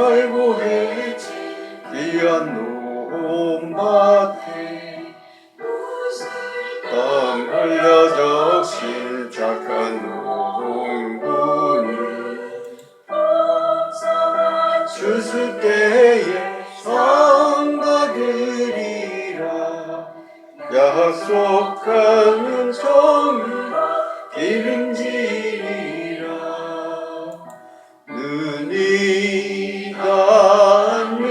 갈고해 귀한 논밭에 땅 흘려적신 착한 농군이 추수 때에 상 받으리라. 약속하는 정을 기름지리라. 눈이 닿는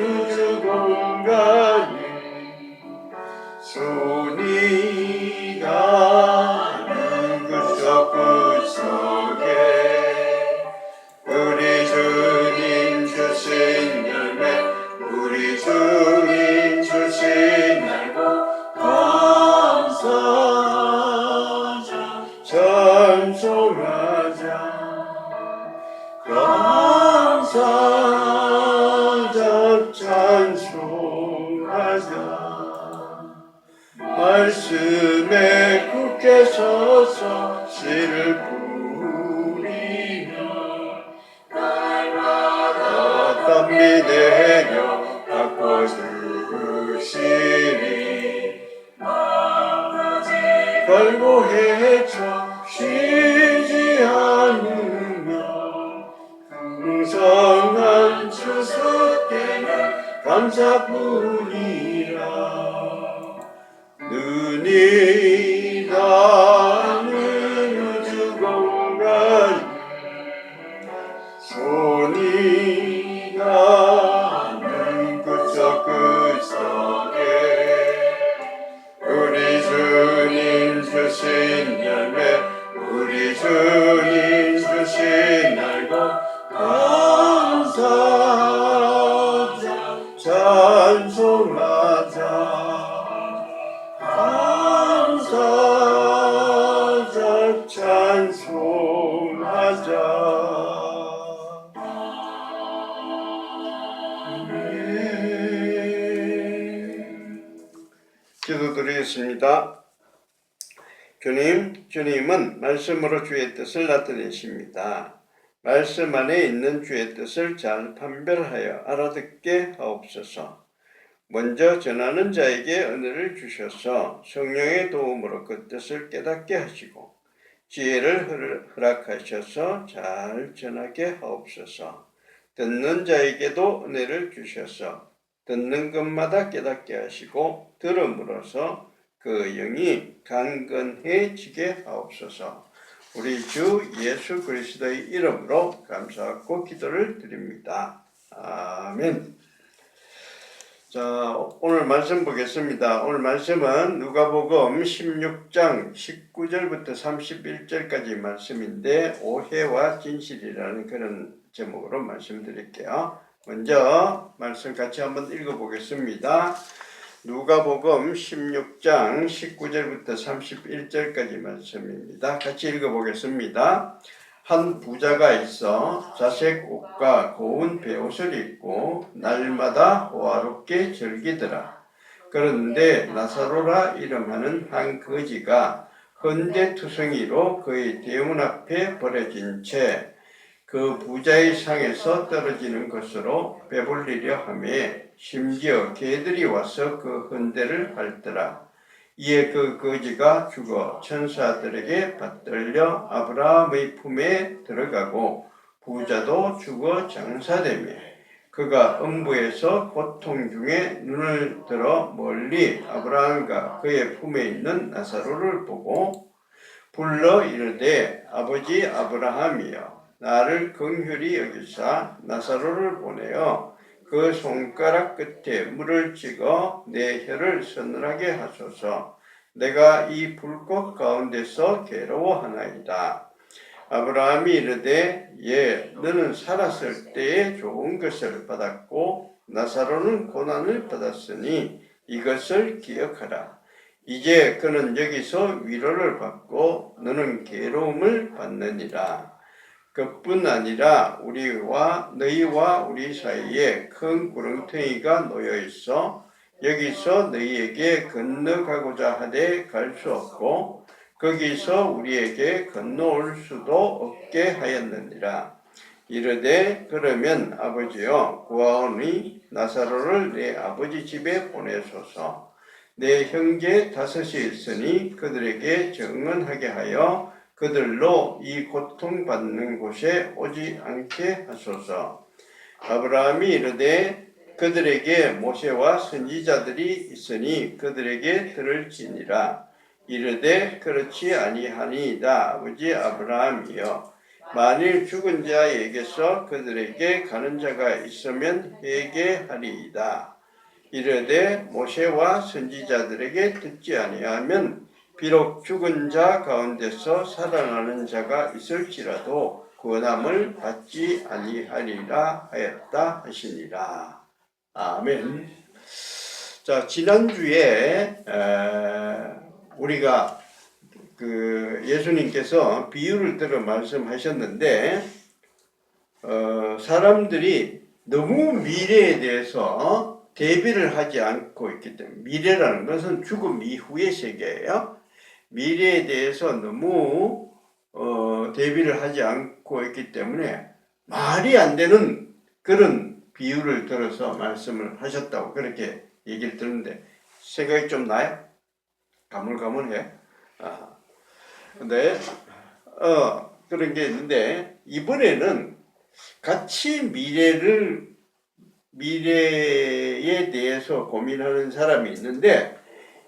우주 공간에 손이 닿는 구석구석에 우리 주님 주신 열매, 우리 주님 주신 날고 감사하자, 찬송하자. 감사하자, 찬송하자. 말씀에 굳게 서서 씨를 뿌리며 날마다 땀이 내려 닦아 주시리. 걸고 헤쳐 쉬지 않으며 풍성한 추수 때는 감사뿐이라. 눈이 닿는 우주 공간에 손이 닿는 구석구석에 우리 주님 주신 열매, 우리 주님 주신 날고 감사하자, 찬송하자. 감사하자, 찬송하자. 기도드리겠습니다. 주님은 말씀으로 주의 뜻을 나타내십니다. 말씀 안에 있는 주의 뜻을 잘 판별하여 알아듣게 하옵소서. 먼저 전하는 자에게 은혜를 주셔서 성령의 도움으로 그 뜻을 깨닫게 하시고 지혜를 허락하셔서 잘 전하게 하옵소서. 듣는 자에게도 은혜를 주셔서 듣는 것마다 깨닫게 하시고 들음으로써 그 영이 강건해지게 하옵소서. 우리 주 예수 그리스도의 이름으로 감사하고 기도를 드립니다. 아멘. 자, 오늘 말씀 보겠습니다. 오늘 말씀은 누가복음 16장 19절부터 31절까지 말씀인데 오해와 진실이라는 그런 제목으로 말씀드릴게요. 먼저 말씀 같이 한번 읽어보겠습니다. 누가복음 16장 19절부터 31절까지 말씀입니다. 같이 읽어보겠습니다. 한 부자가 있어 자색 옷과 고운 베옷을 입고 날마다 호화롭게 즐기더라. 그런데 나사로라 이름하는 한 거지가 헌데투성이로 그의 대문 앞에 버려진 채 그 부자의 상에서 떨어지는 것으로 배불리려 하며 심지어 개들이 와서 그 헌데를 핥더라. 이에 그 거지가 죽어 천사들에게 받들려 아브라함의 품에 들어가고 부자도 죽어 장사되며 그가 음부에서 고통 중에 눈을 들어 멀리 아브라함과 그의 품에 있는 나사로를 보고 불러 이르되 아버지 아브라함이여 나를 긍휼히 여기사 나사로를 보내어 그 손가락 끝에 물을 찍어 내 혀를 서늘하게 하소서. 내가 이 불꽃 가운데서 괴로워하나이다. 아브라함이 이르되 예, 너는 살았을 때에 좋은 것을 받았고 나사로는 고난을 받았으니 이것을 기억하라. 이제 그는 여기서 위로를 받고 너는 괴로움을 받느니라. 그뿐 아니라 너희와 우리 사이에 큰 구렁텅이가 놓여 있어 여기서 너희에게 건너가고자 하되 갈 수 없고 거기서 우리에게 건너올 수도 없게 하였느니라. 이르되 그러면 아버지여 구하오니 나사로를 내 아버지 집에 보내소서. 내 형제 다섯이 있으니 그들에게 정언하게 하여 그들로 이 고통받는 곳에 오지 않게 하소서. 아브라함이 이르되 그들에게 모세와 선지자들이 있으니 그들에게 들을지니라. 이르되 그렇지 아니하니이다. 아버지 아브라함이여 만일 죽은 자에게서 그들에게 가는 자가 있으면 회개하리이다. 이르되 모세와 선지자들에게 듣지 아니하면 비록 죽은 자 가운데서 살아나는 자가 있을지라도 구원함을 받지 아니하리라 하였다 하시니라. 아멘. 자, 지난주에 우리가 예수님께서 비유를 들어 말씀하셨는데 사람들이 너무 미래에 대해서 대비를 하지 않고 있기 때문에, 미래라는 것은 죽음 이후의 세계예요. 미래에 대해서 너무 대비를 하지 않고 있기 때문에 말이 안 되는 그런 비유를 들어서 말씀을 하셨다고 그렇게 얘기를 듣는데 생각이 좀 나요? 가물가물해. 근데 그런 게 있는데 이번에는 같이 미래에 대해서 고민하는 사람이 있는데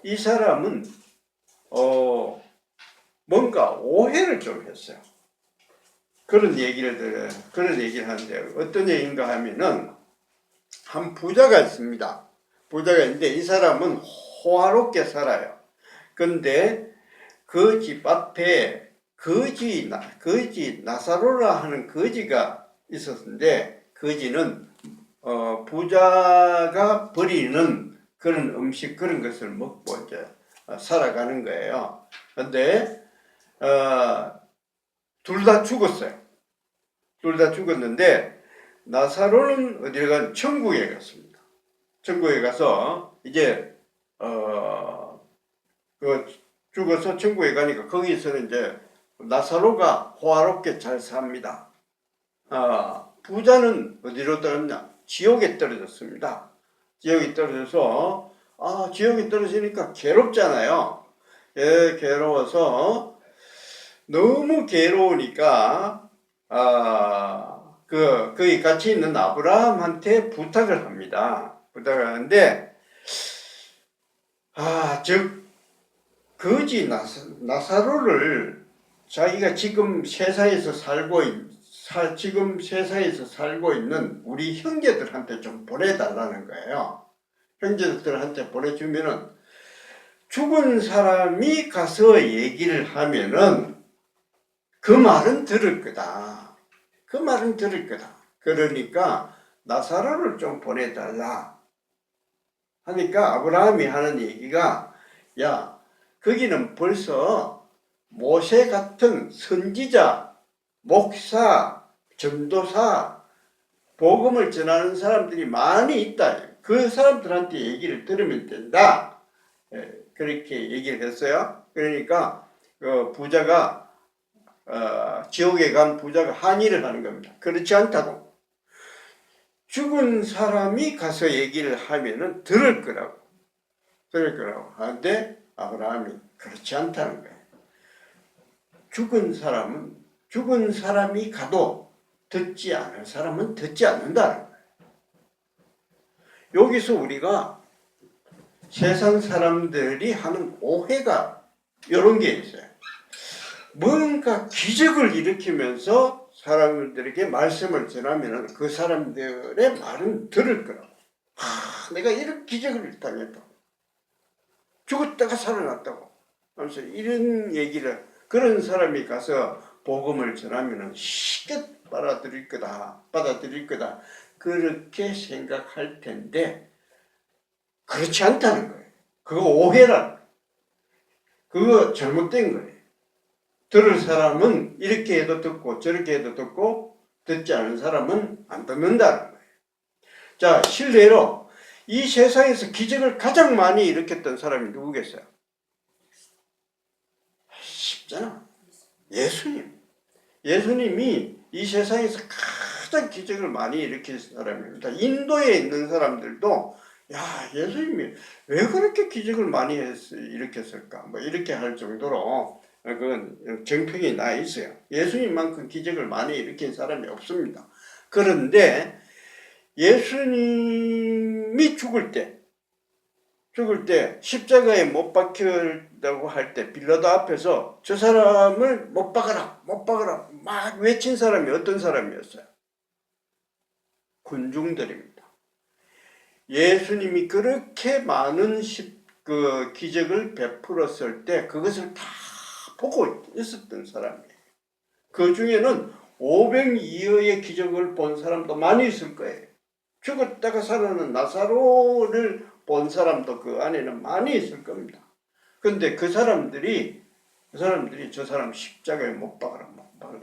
이 사람은 뭔가 오해를 좀 했어요. 그런 얘기를 하는데 어떤 얘기인가 하면은 한 부자가 있습니다. 부자가 있는데 이 사람은 호화롭게 살아요. 근데 그 집 앞에 거지 나사로라 하는 거지가 있었는데 거지는 부자가 버리는 그런 음식 그런 것을 먹고 이제 살아가는 거예요. 근데 둘 다 죽었어요. 둘 다 죽었는데 나사로는 어디에 간 천국에 갔습니다. 천국에 가서 이제 죽어서 천국에 가니까 거기서는 이제 나사로가 호화롭게 잘 삽니다. 부자는 어디로 떨어졌냐? 지옥에 떨어졌습니다. 지옥에 떨어져서 지옥에 떨어지니까 괴롭잖아요. 괴로워서 너무 괴로우니까 거기 같이 있는 아브라함한테 부탁을 합니다. 부탁을 하는데 거지 나사로를 자기가 지금 세상에서 살고 있는 우리 형제들한테 좀 보내달라는 거예요. 형제들한테 보내주면은 죽은 사람이 가서 얘기를 하면은 그 말은 들을 거다. 그 말은 들을 거다. 그러니까 나사로를 좀 보내달라 하니까 아브라함이 하는 얘기가 야, 거기는 벌써 모세 같은 선지자, 목사, 전도사, 복음을 전하는 사람들이 많이 있다. 그 사람들한테 얘기를 들으면 된다. 그렇게 얘기를 했어요. 그러니까 부자가 지옥에 간 부자가 항의를 하는 겁니다. 그렇지 않다고. 죽은 사람이 가서 얘기를 하면은 들을 거라고 하는데 아브라함이 그렇지 않다는 거예요. 죽은 사람이 가도 듣지 않을 사람은 듣지 않는다는 거예요. 여기서 우리가 세상 사람들이 하는 오해가 이런 게 있어요. 뭔가 기적을 일으키면서 사람들에게 말씀을 전하면 그 사람들의 말은 들을 거라고. 내가 이런 기적을 당했다고. 죽었다가 살아났다고. 하면서 이런 얘기를 그런 사람이 가서 복음을 전하면 쉽게 받아들일 거다. 그렇게 생각할 텐데 그렇지 않다는 거예요. 그거 오해라. 그거 잘못된 거예요. 들을 사람은 이렇게 해도 듣고 저렇게 해도 듣고 듣지 않은 사람은 안 듣는다는 거예요. 자, 실례로 이 세상에서 기적을 가장 많이 일으켰던 사람이 누구겠어요? 쉽잖아. 예수님이 이 세상에서 가장 기적을 많이 일으킨 사람입니다. 인도에 있는 사람들도 야, 예수님이 왜 그렇게 기적을 많이 일으켰을까? 뭐 이렇게 할 정도로 그건 정평이 나 있어요. 예수님만큼 기적을 많이 일으킨 사람이 없습니다. 그런데 예수님이 죽을 때 십자가에 못 박힌다고 할 때 빌라도 앞에서 저 사람을 못 박아라 막 외친 사람이 어떤 사람이었어요? 군중들입니다. 예수님이 그렇게 많은 그 기적을 베풀었을 때 그것을 다 보고 있었던 사람이에요. 그 중에는 500이어의 기적을 본 사람도 많이 있을 거예요. 죽었다가 살아난 나사로를 본 사람도 그 안에는 많이 있을 겁니다. 그런데 그 사람들이 저 사람 십자가에 못 박아라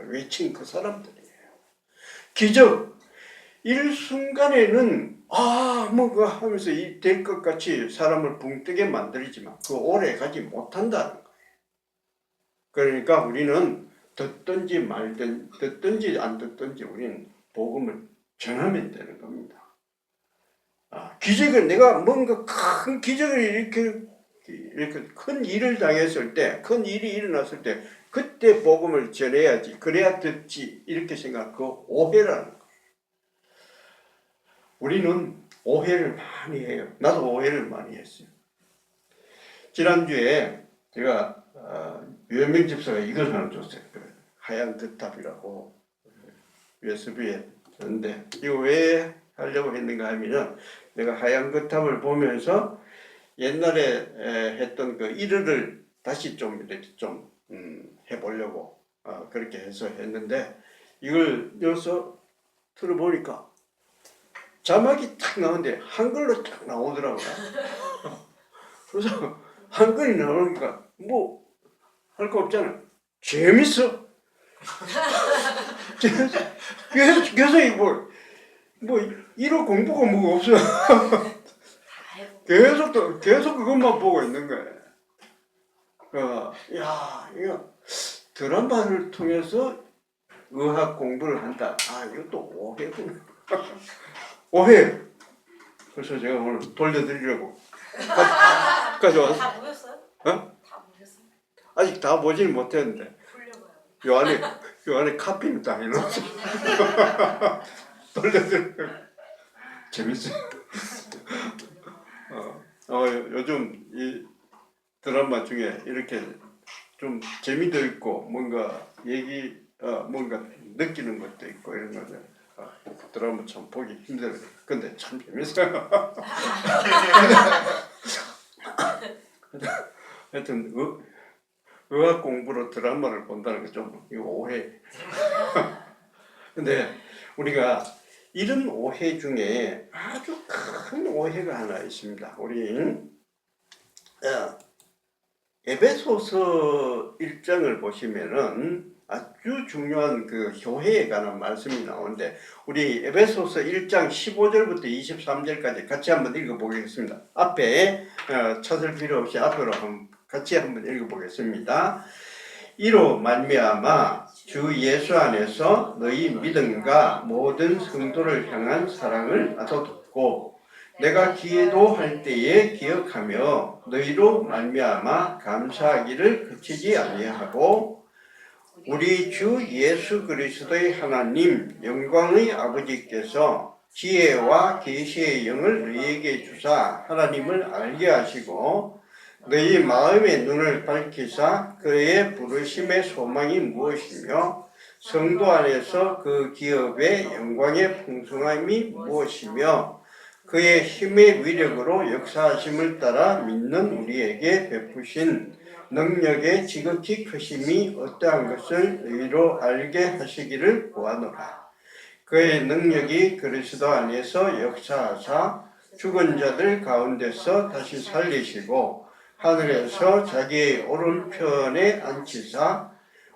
외친 그 사람들이에요. 기적 일순간에는 뭐 하면서 될 것 같이 사람을 붕 뜨게 만들지만 그 오래 가지 못한다는 거예요. 그러니까 우리는 듣든지 말든 듣든지 안 듣든지 우리는 복음을 전하면 되는 겁니다. 기적을 내가 뭔가 큰 기적을 이렇게 큰 일을 당했을 때, 큰 일이 일어났을 때 그때 복음을 전해야지 그래야 듣지 이렇게 생각 그 오해라는 거예요. 우리는 오해를 많이 해요. 나도 오해를 많이 했어요. 지난주에 제가 유현명 집사가 이걸 하나 줬어요. 하얀 듣답이라고 USB에 줬는데 이거 왜 하려고 했는가 하면 내가 하얀 듣답을 보면서 옛날에 했던 그 일을 다시 좀 이렇게 좀 해보려고 그렇게 해서 했는데 이걸 여기서 들어보니까 자막이 딱 나오는데 한글로 딱 나오더라고요. 그래서 한글이 나오니까 뭐 할 거 없잖아. 재밌어. 계속 이거 뭐 이런 공부가 뭐가 없어. 계속 그것만 보고 있는 거예요. 이거 드라마를 통해서 의학 공부를 한다. 이것도 오해구나. 오해. 그래서 제가 오늘 돌려드리려고 가져왔어요. 다 보셨어요? 어? 다 보셨어요? 아직 다 보지는 못했는데 보려고요. 요 안에 카피는 다 해놨어. 돌려드리려고. 재밌어요. 요즘 이 드라마 중에 이렇게 좀 재미도 있고 뭔가 뭔가 느끼는 것도 있고 이런 거죠. 드라마 참 보기 힘들어요. 근데 참 재밌어요. 하여튼 의학 공부로 드라마를 본다는 게 좀 오해. 근데 우리가 이런 오해 중에 아주 큰 오해가 하나 있습니다. 우리 에베소서 1장을 보시면은 아주 중요한 그 교회에 관한 말씀이 나오는데 우리 에베소서 1장 15절부터 23절까지 같이 한번 읽어보겠습니다. 앞에 찾을 필요 없이 앞으로 같이 한번 읽어보겠습니다. 이로 말미암아 주 예수 안에서 너희 믿음과 모든 성도를 향한 사랑을 쏟고 내가 기도할 때에 기억하며 너희로 말미암아 감사하기를 그치지 아니하고 우리 주 예수 그리스도의 하나님 영광의 아버지께서 지혜와 계시의 영을 너희에게 주사 하나님을 알게 하시고 너희 마음의 눈을 밝히사 그의 부르심의 소망이 무엇이며 성도 안에서 그 기업의 영광의 풍성함이 무엇이며 그의 힘의 위력으로 역사하심을 따라 믿는 우리에게 베푸신 능력의 지극히 크심이 어떠한 것을 너희로 알게 하시기를 구하노라. 그의 능력이 그리스도 안에서 역사하사 죽은 자들 가운데서 다시 살리시고 하늘에서 자기의 오른편에 앉히사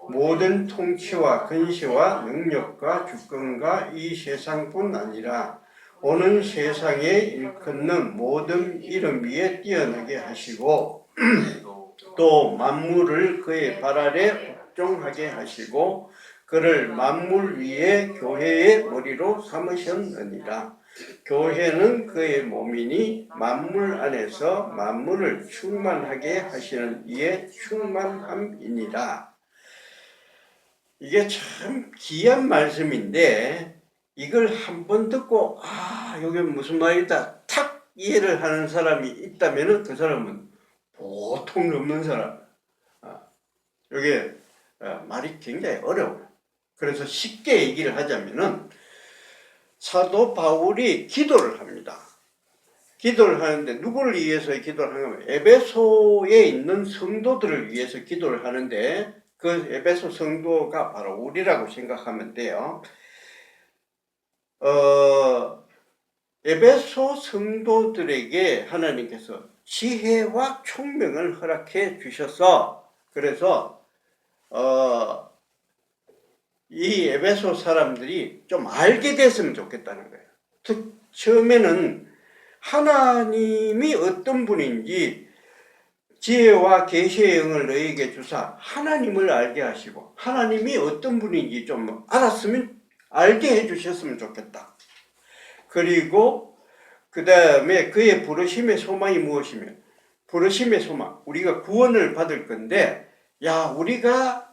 모든 통치와 근시와 능력과 주권과 이 세상뿐 아니라 오는 세상에 일컫는 모든 이름 위에 뛰어나게 하시고 또 만물을 그의 발 아래 복종하게 하시고 그를 만물 위에 교회의 머리로 삼으셨느니라. 교회는 그의 몸이니 만물 안에서 만물을 충만하게 하시는 이의 충만함이니라. 이게 참 귀한 말씀인데 이걸 한번 듣고 이게 무슨 말이다 탁 이해를 하는 사람이 있다면 그 사람은 보통 없는 사람. 이게 말이 굉장히 어려워요. 그래서 쉽게 얘기를 하자면은 사도 바울이 기도를 합니다. 기도를 하는데 누구를 위해서 기도를 하냐면 에베소에 있는 성도들을 위해서 기도를 하는데 그 에베소 성도가 바로 우리라고 생각하면 돼요. 에베소 성도들에게 하나님께서 지혜와 총명을 허락해 주셔서 그래서 이 에베소 사람들이 좀 알게 됐으면 좋겠다는 거예요. 처음에는 하나님이 어떤 분인지 지혜와 계시의 영을 너희에게 주사 하나님을 알게 하시고 하나님이 어떤 분인지 좀 알았으면 알게 해주셨으면 좋겠다. 그리고 그 다음에 그의 부르심의 소망이 무엇이며 부르심의 소망 우리가 구원을 받을 건데 우리가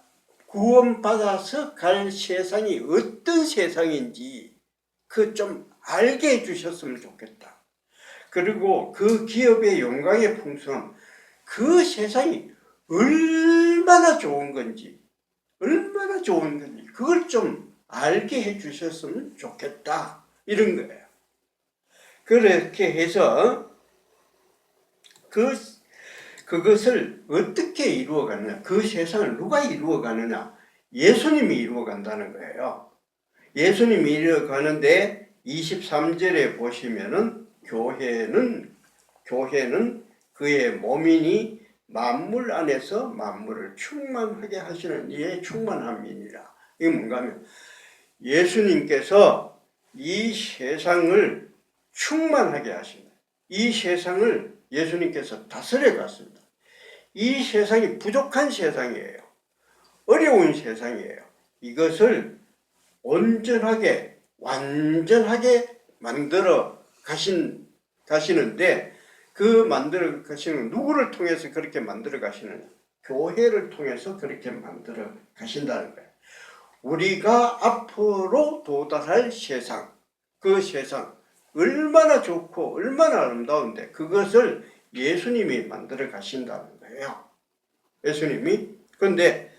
구원받아서 갈 세상이 어떤 세상인지 그 좀 알게 해주셨으면 좋겠다. 그리고 그 기업의 영광의 풍성함 그 세상이 얼마나 좋은 건지 그걸 좀 알게 해주셨으면 좋겠다 이런 거예요. 그렇게 해서 그것을 어떻게 이루어가느냐 그 세상을 누가 이루어가느냐 예수님이 이루어간다는 거예요. 예수님이 이루어가는데 23절에 보시면은 교회는 그의 몸이니 만물 안에서 만물을 충만하게 하시는 이의 충만함이니라. 이게 뭔가 하면 예수님께서 이 세상을 충만하게 하신다. 이 세상을 예수님께서 다스려 갔습니다. 이 세상이 부족한 세상이에요. 어려운 세상이에요. 이것을 온전하게 완전하게 만들어 가시는데 그 만들어 가시는 누구를 통해서 그렇게 만들어 가시느냐? 교회를 통해서 그렇게 만들어 가신다는 거예요. 우리가 앞으로 도달할 세상, 그 세상 얼마나 좋고 얼마나 아름다운데 그것을 예수님이 만들어 가신다는 거예요. 예수님이. 그런데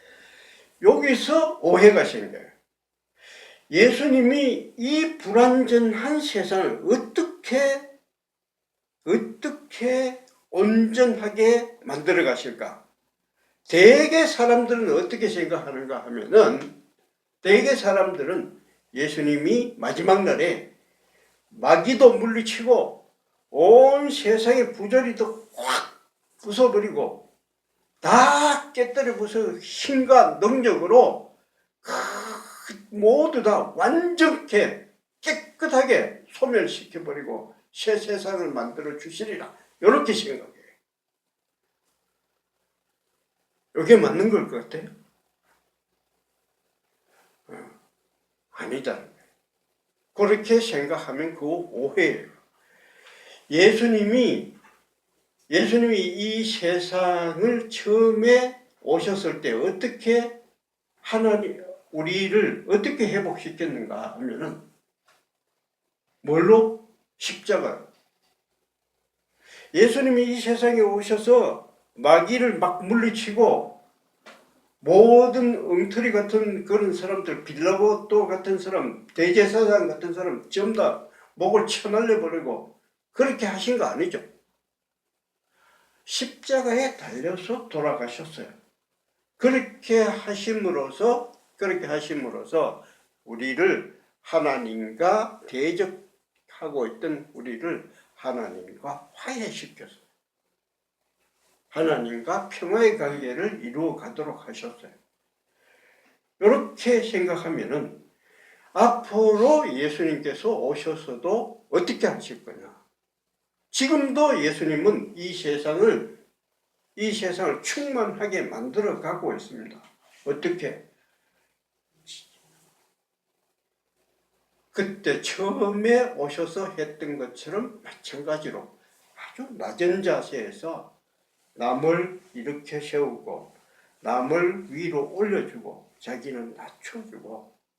여기서 오해가 생겨요. 예수님이 이 불완전한 세상을 어떻게 온전하게 만들어 가실까? 대개 사람들은 어떻게 생각하는가 하면은 대개 사람들은 예수님이 마지막 날에 마귀도 물리치고 온 세상의 부조리도 확 부숴버리고 다 깨뜨려 부숴 힘과 능력으로 모두 다 완전케 깨끗하게 소멸시켜버리고 새 세상을 만들어 주시리라 이렇게 생각해요. 이게 맞는 걸 것 같아요? 아니다는 거예요. 그렇게 생각하면 그거 오해예요. 예수님이 이 세상을 처음에 오셨을 때 어떻게 우리를 어떻게 회복시켰는가 하면은 뭘로? 십자가. 예수님이 이 세상에 오셔서 마귀를 막 물리치고 모든 엉터리 같은 그런 사람들, 빌라보또 같은 사람, 대제사장 같은 사람 전부 다 목을 쳐날려버리고 그렇게 하신 거 아니죠. 십자가에 달려서 돌아가셨어요. 그렇게 하심으로써 우리를 하나님과 대적하고 있던 우리를 하나님과 화해시켰어요. 하나님과 평화의 관계를 이루어 가도록 하셨어요. 이렇게 생각하면은 앞으로 예수님께서 오셔서도 어떻게 하실 거냐? 지금도 예수님은 이 세상을 충만하게 만들어 가고 있습니다. 어떻게? 그때 처음에 오셔서 했던 것처럼 마찬가지로 아주 낮은 자세에서 남을 이렇게 세우고 남을 위로 올려주고 자기는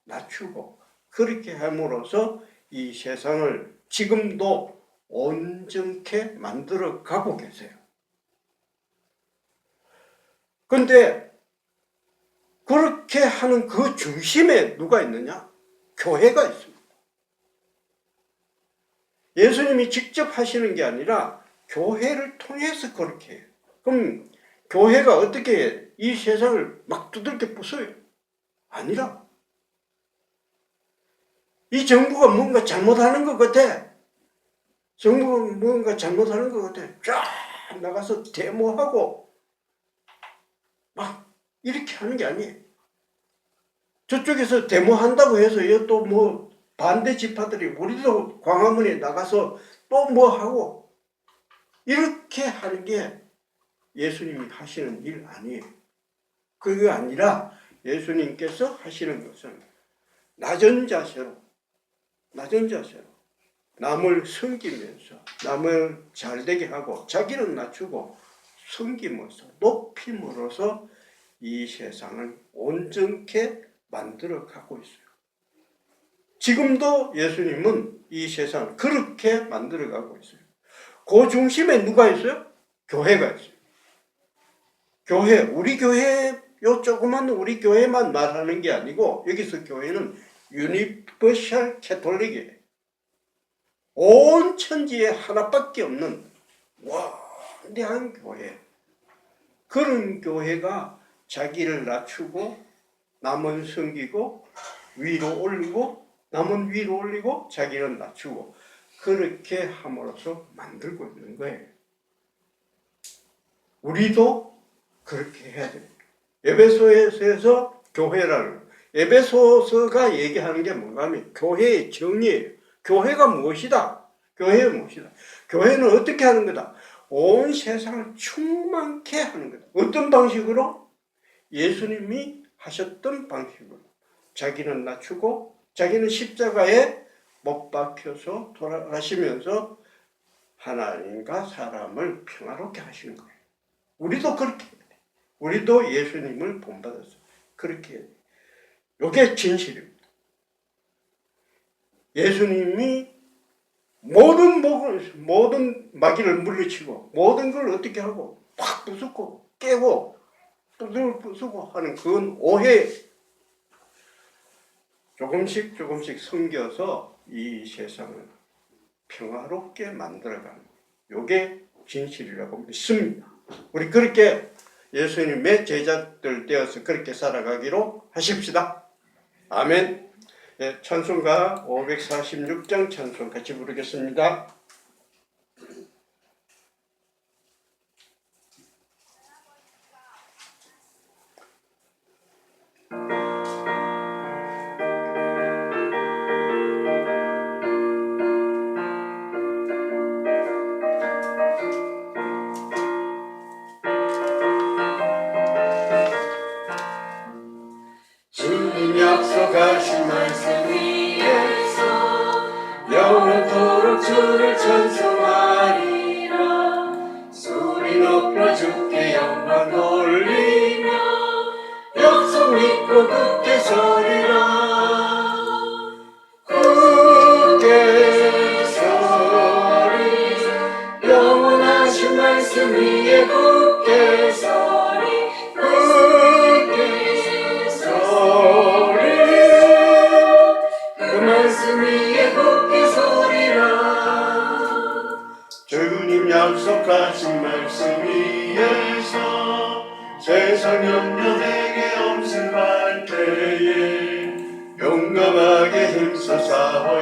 낮추고 그렇게 함으로써 이 세상을 지금도 온전케 만들어 가고 계세요. 그런데 그렇게 하는 그 중심에 누가 있느냐? 교회가 있습니다. 예수님이 직접 하시는 게 아니라 교회를 통해서 그렇게 해요. 그럼 교회가 어떻게 이 세상을 막 두들겨 부숴요? 아니라 이 정부가 뭔가 잘못하는 것 같아. 정부가 뭔가 잘못하는 것 같아. 쫙 나가서 데모하고 막 이렇게 하는 게 아니에요. 저쪽에서 데모한다고 해서 또 뭐 반대 지파들이 우리도 광화문에 나가서 또 뭐 하고 이렇게 하는 게 예수님이 하시는 일 아니에요. 그게 아니라 예수님께서 하시는 것은 낮은 자세로 남을 섬기면서 남을 잘되게 하고 자기는 낮추고 섬김으로써 높임으로써 이 세상을 온전케 만들어 가고 있어요. 지금도 예수님은 이 세상을 그렇게 만들어 가고 있어요. 그 중심에 누가 있어요? 교회가 있어요. 교회, 우리 교회, 요 조그만 우리 교회만 말하는 게 아니고 여기서 교회는 유니버셜 캐톨릭이에요. 온 천지에 하나밖에 없는 원대한 교회. 그런 교회가 자기를 낮추고 남은 섬기고 위로 올리고 남은 위로 올리고 자기는 낮추고 그렇게 함으로써 만들고 있는 거예요. 우리도 그렇게 해야 됩니다. 에베소서에서 교회라는 에베소서가 얘기하는 게 뭔가 하면 교회의 정의예요. 교회가 무엇이다? 교회는 어떻게 하는 거다? 온 세상을 충만케 하는 거다. 어떤 방식으로? 예수님이 하셨던 방식으로. 자기는 낮추고 자기는 십자가에 못 박혀서 돌아가시면서 하나님과 사람을 평화롭게 하시는 거예요. 우리도 그렇게 해야 돼. 우리도 예수님을 본받아서 그렇게 해야 돼. 이게 진실입니다. 예수님이 모든 마귀를 물리치고 모든 걸 어떻게 하고 확 부수고 깨고 뚜들 부수고 하는 그건 오해. 조금씩 섬겨서 이 세상을 평화롭게 만들어가는 이게 진실이라고 믿습니다. 우리 그렇게 예수님의 제자들 되어서 그렇게 살아가기로 하십시다. 아멘. 네, 찬송가 546장 찬송 같이 부르겠습니다. 주님 약속하신 말씀 위에서 영원토록 주를 찬송하리라. 소리 높여 주께 영광 돌리며 약속 믿고 굳게 서리라. 굳게 서리 영원하신 말씀 위에 굳게 서리 굳게 서리 그 말씀 위에 굳게 서리라. 주님 약속하신 말씀 위에서 세상 염려 내게 엄습할 때에 용감하게 힘써 싸워